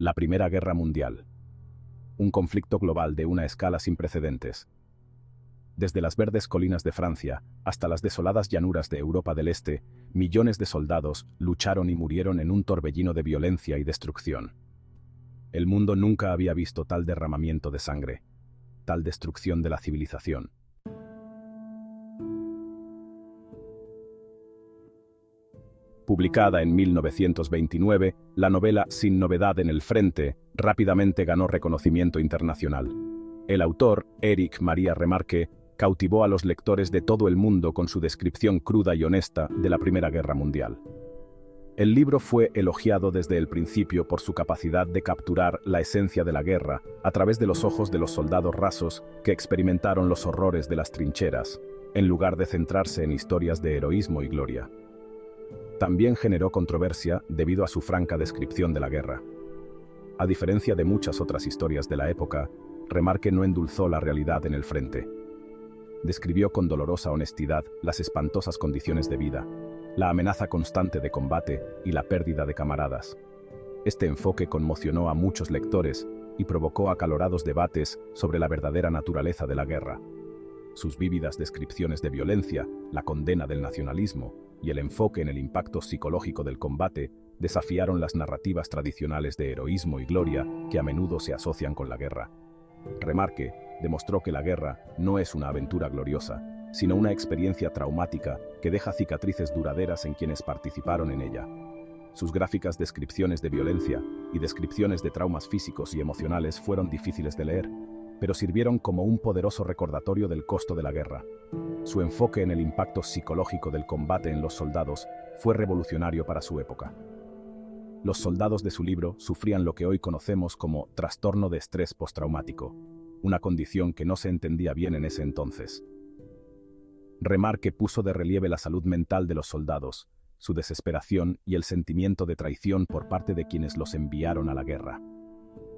La Primera Guerra Mundial. Un conflicto global de una escala sin precedentes. Desde las verdes colinas de Francia hasta las desoladas llanuras de Europa del Este, millones de soldados lucharon y murieron en un torbellino de violencia y destrucción. El mundo nunca había visto tal derramamiento de sangre, tal destrucción de la civilización. Publicada en 1929, la novela Sin novedad en el frente rápidamente ganó reconocimiento internacional. El autor, Éric Maria Remarque, cautivó a los lectores de todo el mundo con su descripción cruda y honesta de la Primera Guerra Mundial. El libro fue elogiado desde el principio por su capacidad de capturar la esencia de la guerra a través de los ojos de los soldados rasos que experimentaron los horrores de las trincheras, en lugar de centrarse en historias de heroísmo y gloria. También generó controversia debido a su franca descripción de la guerra. A diferencia de muchas otras historias de la época, Remarque no endulzó la realidad en el frente. Describió con dolorosa honestidad las espantosas condiciones de vida, la amenaza constante de combate y la pérdida de camaradas. Este enfoque conmocionó a muchos lectores y provocó acalorados debates sobre la verdadera naturaleza de la guerra. Sus vívidas descripciones de violencia, la condena del nacionalismo y el enfoque en el impacto psicológico del combate desafiaron las narrativas tradicionales de heroísmo y gloria que a menudo se asocian con la guerra. Remarque demostró que la guerra no es una aventura gloriosa, sino una experiencia traumática que deja cicatrices duraderas en quienes participaron en ella. Sus gráficas descripciones de violencia y descripciones de traumas físicos y emocionales fueron difíciles de leer, pero sirvieron como un poderoso recordatorio del costo de la guerra. Su enfoque en el impacto psicológico del combate en los soldados fue revolucionario para su época. Los soldados de su libro sufrían lo que hoy conocemos como trastorno de estrés postraumático, una condición que no se entendía bien en ese entonces. Remarque puso de relieve la salud mental de los soldados, su desesperación y el sentimiento de traición por parte de quienes los enviaron a la guerra.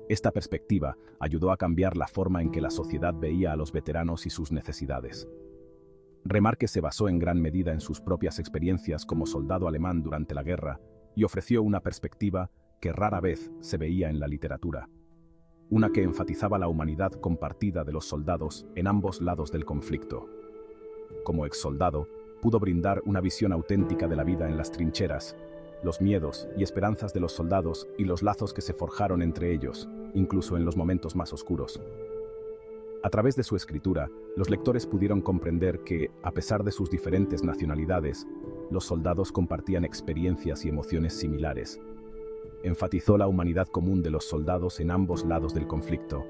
Esta perspectiva ayudó a cambiar la forma en que la sociedad veía a los veteranos y sus necesidades. Remarque se basó en gran medida en sus propias experiencias como soldado alemán durante la guerra y ofreció una perspectiva que rara vez se veía en la literatura, una que enfatizaba la humanidad compartida de los soldados en ambos lados del conflicto. Como exsoldado, pudo brindar una visión auténtica de la vida en las trincheras, los miedos y esperanzas de los soldados y los lazos que se forjaron entre ellos, incluso en los momentos más oscuros. A través de su escritura, los lectores pudieron comprender que, a pesar de sus diferentes nacionalidades, los soldados compartían experiencias y emociones similares. Enfatizó la humanidad común de los soldados en ambos lados del conflicto.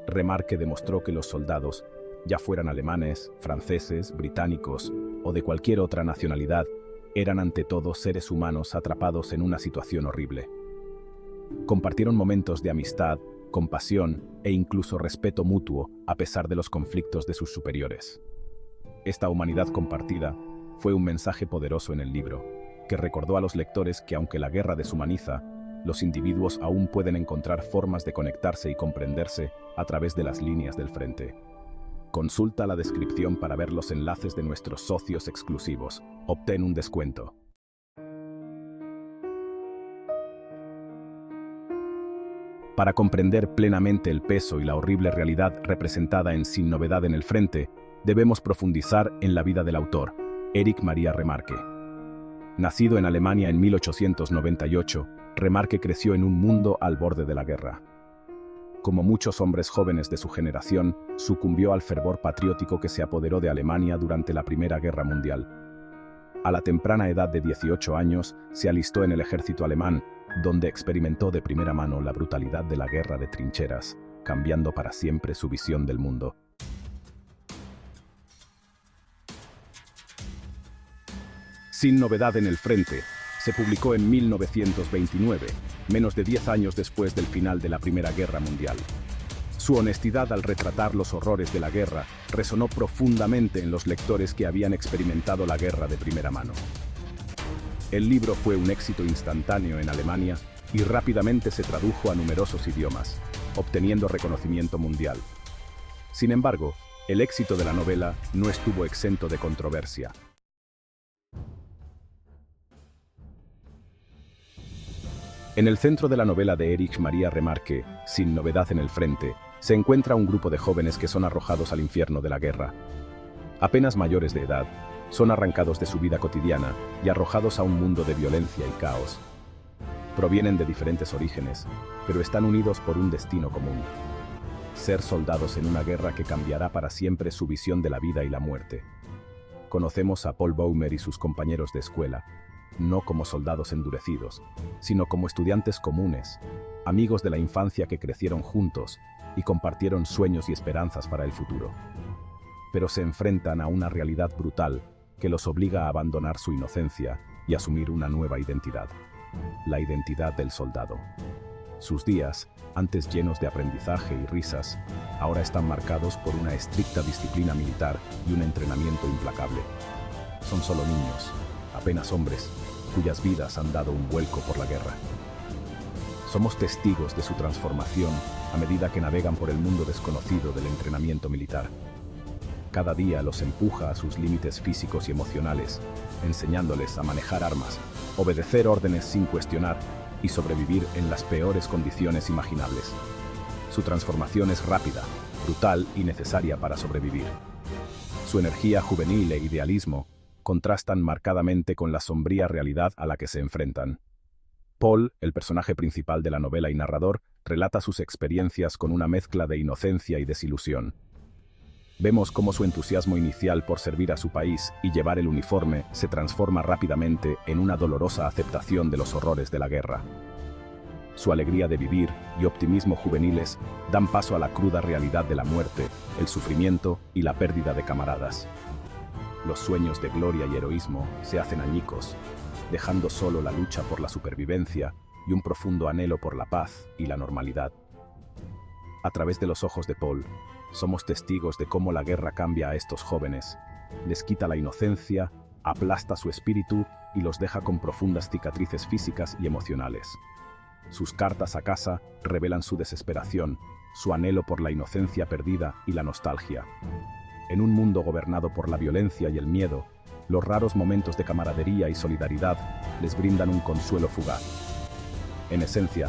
Remarque demostró que los soldados, ya fueran alemanes, franceses, británicos o de cualquier otra nacionalidad, eran ante todo seres humanos atrapados en una situación horrible. Compartieron momentos de amistad, compasión e incluso respeto mutuo a pesar de los conflictos de sus superiores. Esta humanidad compartida fue un mensaje poderoso en el libro, que recordó a los lectores que aunque la guerra deshumaniza, los individuos aún pueden encontrar formas de conectarse y comprenderse a través de las líneas del frente. Consulta la descripción para ver los enlaces de nuestros socios exclusivos. Obtén un descuento. Para comprender plenamente el peso y la horrible realidad representada en Sin novedad en el frente, debemos profundizar en la vida del autor, Éric Maria Remarque. Nacido en Alemania en 1898, Remarque creció en un mundo al borde de la guerra. Como muchos hombres jóvenes de su generación, sucumbió al fervor patriótico que se apoderó de Alemania durante la Primera Guerra Mundial. A la temprana edad de 18 años, se alistó en el ejército alemán, donde experimentó de primera mano la brutalidad de la guerra de trincheras, cambiando para siempre su visión del mundo. Sin novedad en el frente, se publicó en 1929, menos de 10 años después del final de la Primera Guerra Mundial. Su honestidad al retratar los horrores de la guerra resonó profundamente en los lectores que habían experimentado la guerra de primera mano. El libro fue un éxito instantáneo en Alemania y rápidamente se tradujo a numerosos idiomas, obteniendo reconocimiento mundial. Sin embargo, el éxito de la novela no estuvo exento de controversia. En el centro de la novela de Erich Maria Remarque, Sin novedad en el frente, se encuentra un grupo de jóvenes que son arrojados al infierno de la guerra. Apenas mayores de edad, son arrancados de su vida cotidiana y arrojados a un mundo de violencia y caos. Provienen de diferentes orígenes, pero están unidos por un destino común: ser soldados en una guerra que cambiará para siempre su visión de la vida y la muerte. Conocemos a Paul Bäumer y sus compañeros de escuela, no como soldados endurecidos, sino como estudiantes comunes, amigos de la infancia que crecieron juntos y compartieron sueños y esperanzas para el futuro. Pero se enfrentan a una realidad brutal que los obliga a abandonar su inocencia y asumir una nueva identidad: la identidad del soldado. Sus días, antes llenos de aprendizaje y risas, ahora están marcados por una estricta disciplina militar y un entrenamiento implacable. Son solo niños, apenas hombres, cuyas vidas han dado un vuelco por la guerra. Somos testigos de su transformación a medida que navegan por el mundo desconocido del entrenamiento militar. Cada día los empuja a sus límites físicos y emocionales, enseñándoles a manejar armas, obedecer órdenes sin cuestionar y sobrevivir en las peores condiciones imaginables. Su transformación es rápida, brutal y necesaria para sobrevivir. Su energía juvenil e idealismo contrastan marcadamente con la sombría realidad a la que se enfrentan. Paul, el personaje principal de la novela y narrador, relata sus experiencias con una mezcla de inocencia y desilusión. Vemos cómo su entusiasmo inicial por servir a su país y llevar el uniforme se transforma rápidamente en una dolorosa aceptación de los horrores de la guerra. Su alegría de vivir y optimismo juveniles dan paso a la cruda realidad de la muerte, el sufrimiento y la pérdida de camaradas. Los sueños de gloria y heroísmo se hacen añicos, dejando solo la lucha por la supervivencia y un profundo anhelo por la paz y la normalidad. A través de los ojos de Paul, somos testigos de cómo la guerra cambia a estos jóvenes, les quita la inocencia, aplasta su espíritu y los deja con profundas cicatrices físicas y emocionales. Sus cartas a casa revelan su desesperación, su anhelo por la inocencia perdida y la nostalgia. En un mundo gobernado por la violencia y el miedo, los raros momentos de camaradería y solidaridad les brindan un consuelo fugaz. En esencia,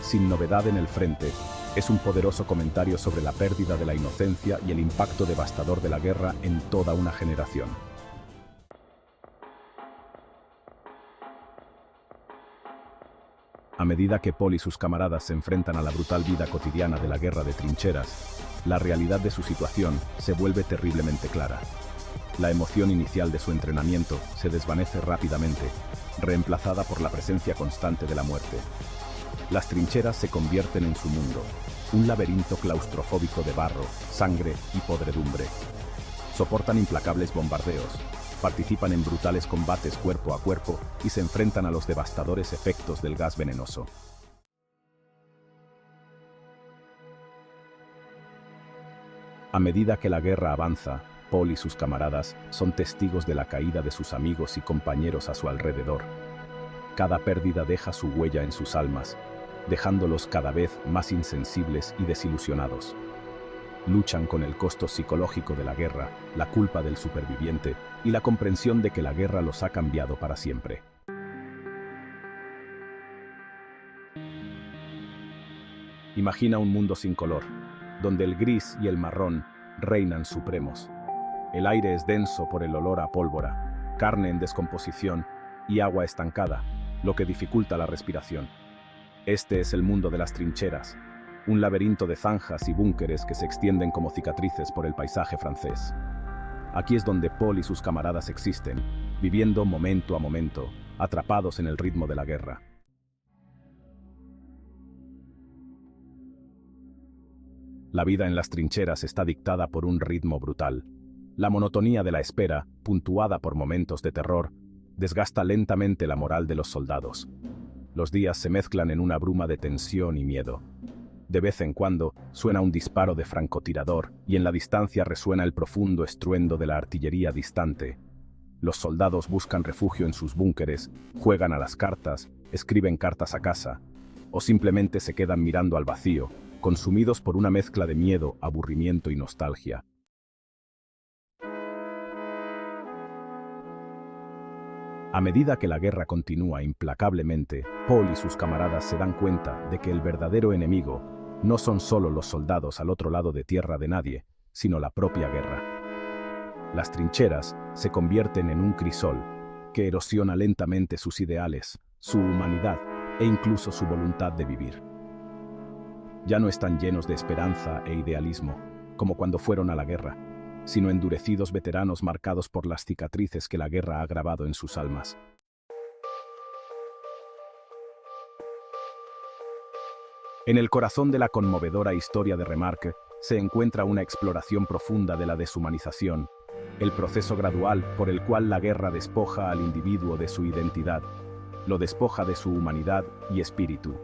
Sin novedad en el frente es un poderoso comentario sobre la pérdida de la inocencia y el impacto devastador de la guerra en toda una generación. A medida que Paul y sus camaradas se enfrentan a la brutal vida cotidiana de la guerra de trincheras, la realidad de su situación se vuelve terriblemente clara. La emoción inicial de su entrenamiento se desvanece rápidamente, reemplazada por la presencia constante de la muerte. Las trincheras se convierten en su mundo, un laberinto claustrofóbico de barro, sangre y podredumbre. Soportan implacables bombardeos, participan en brutales combates cuerpo a cuerpo y se enfrentan a los devastadores efectos del gas venenoso. A medida que la guerra avanza, Paul y sus camaradas son testigos de la caída de sus amigos y compañeros a su alrededor. Cada pérdida deja su huella en sus almas, dejándolos cada vez más insensibles y desilusionados. Luchan con el costo psicológico de la guerra, la culpa del superviviente y la comprensión de que la guerra los ha cambiado para siempre. Imagina un mundo sin color, donde el gris y el marrón reinan supremos. El aire es denso por el olor a pólvora, carne en descomposición y agua estancada, lo que dificulta la respiración. Este es el mundo de las trincheras, un laberinto de zanjas y búnkeres que se extienden como cicatrices por el paisaje francés. Aquí es donde Paul y sus camaradas existen, viviendo momento a momento, atrapados en el ritmo de la guerra. La vida en las trincheras está dictada por un ritmo brutal. La monotonía de la espera, puntuada por momentos de terror, desgasta lentamente la moral de los soldados. Los días se mezclan en una bruma de tensión y miedo. De vez en cuando suena un disparo de francotirador y en la distancia resuena el profundo estruendo de la artillería distante. Los soldados buscan refugio en sus búnkeres, juegan a las cartas, escriben cartas a casa, o simplemente se quedan mirando al vacío, consumidos por una mezcla de miedo, aburrimiento y nostalgia. A medida que la guerra continúa implacablemente, Paul y sus camaradas se dan cuenta de que el verdadero enemigo no son solo los soldados al otro lado de tierra de nadie, sino la propia guerra. Las trincheras se convierten en un crisol que erosiona lentamente sus ideales, su humanidad e incluso su voluntad de vivir. Ya no están llenos de esperanza e idealismo, como cuando fueron a la guerra, sino endurecidos veteranos marcados por las cicatrices que la guerra ha grabado en sus almas. En el corazón de la conmovedora historia de Remarque se encuentra una exploración profunda de la deshumanización, el proceso gradual por el cual la guerra despoja al individuo de su identidad, lo despoja de su humanidad y espíritu.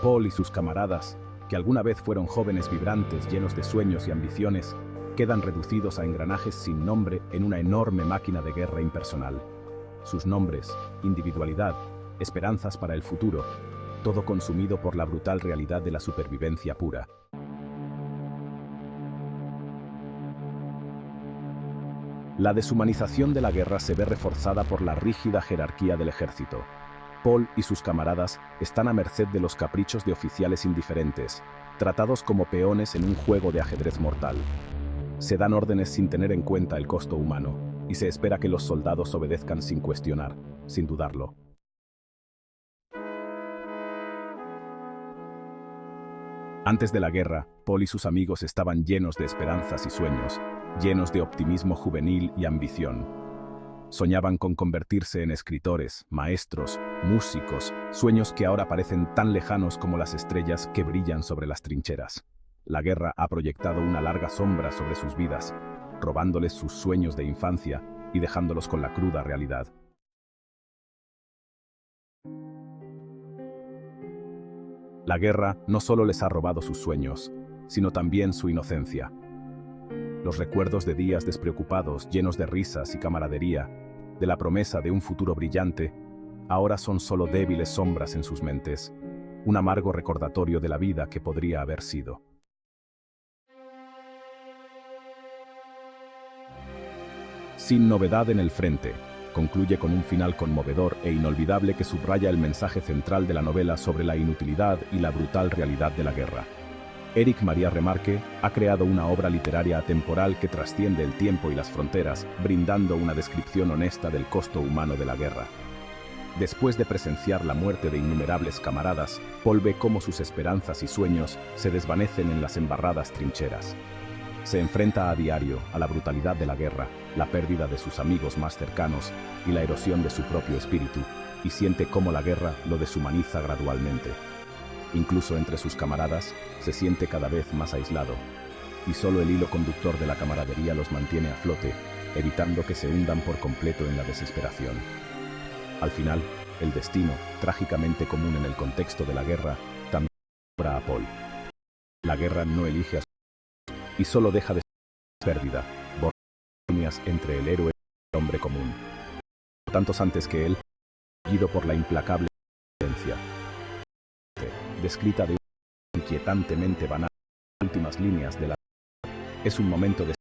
Paul y sus camaradas, que alguna vez fueron jóvenes vibrantes llenos de sueños y ambiciones, quedan reducidos a engranajes sin nombre en una enorme máquina de guerra impersonal. Sus nombres, individualidad, esperanzas para el futuro, todo consumido por la brutal realidad de la supervivencia pura. La deshumanización de la guerra se ve reforzada por la rígida jerarquía del ejército. Paul y sus camaradas están a merced de los caprichos de oficiales indiferentes, tratados como peones en un juego de ajedrez mortal. Se dan órdenes sin tener en cuenta el costo humano, y se espera que los soldados obedezcan sin cuestionar, sin dudarlo. Antes de la guerra, Paul y sus amigos estaban llenos de esperanzas y sueños, llenos de optimismo juvenil y ambición. Soñaban con convertirse en escritores, maestros, músicos, sueños que ahora parecen tan lejanos como las estrellas que brillan sobre las trincheras. La guerra ha proyectado una larga sombra sobre sus vidas, robándoles sus sueños de infancia y dejándolos con la cruda realidad. La guerra no solo les ha robado sus sueños, sino también su inocencia. Los recuerdos de días despreocupados, llenos de risas y camaradería, de la promesa de un futuro brillante, ahora son solo débiles sombras en sus mentes, un amargo recordatorio de la vida que podría haber sido. Sin novedad en el frente, concluye con un final conmovedor e inolvidable que subraya el mensaje central de la novela sobre la inutilidad y la brutal realidad de la guerra. Éric Maria Remarque ha creado una obra literaria atemporal que trasciende el tiempo y las fronteras, brindando una descripción honesta del costo humano de la guerra. Después de presenciar la muerte de innumerables camaradas, Paul ve cómo sus esperanzas y sueños se desvanecen en las embarradas trincheras. Se enfrenta a diario a la brutalidad de la guerra, la pérdida de sus amigos más cercanos y la erosión de su propio espíritu, y siente cómo la guerra lo deshumaniza gradualmente. Incluso entre sus camaradas, se siente cada vez más aislado, y solo el hilo conductor de la camaradería los mantiene a flote, evitando que se hundan por completo en la desesperación. Al final, el destino, trágicamente común en el contexto de la guerra, también cobra a Paul. La guerra no elige a su y solo deja de ser pérdida, borra líneas entre el héroe y el hombre común. Tantos antes que él, seguido por la implacable violencia, descrita de una inquietantemente banal en las últimas líneas de la es un momento de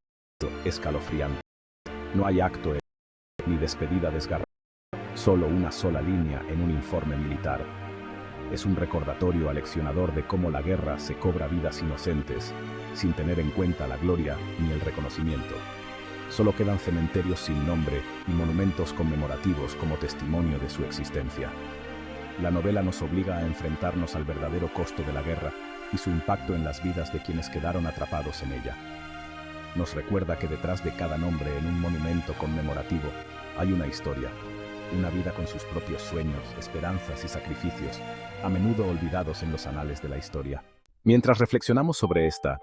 escalofriante. No hay acto ni despedida desgarradora, solo una sola línea en un informe militar. Es un recordatorio aleccionador de cómo la guerra se cobra vidas inocentes, sin tener en cuenta la gloria ni el reconocimiento. Solo quedan cementerios sin nombre y monumentos conmemorativos como testimonio de su existencia. La novela nos obliga a enfrentarnos al verdadero costo de la guerra y su impacto en las vidas de quienes quedaron atrapados en ella. Nos recuerda que detrás de cada nombre en un monumento conmemorativo hay una historia, una vida con sus propios sueños, esperanzas y sacrificios, a menudo olvidados en los anales de la historia. Mientras reflexionamos sobre esta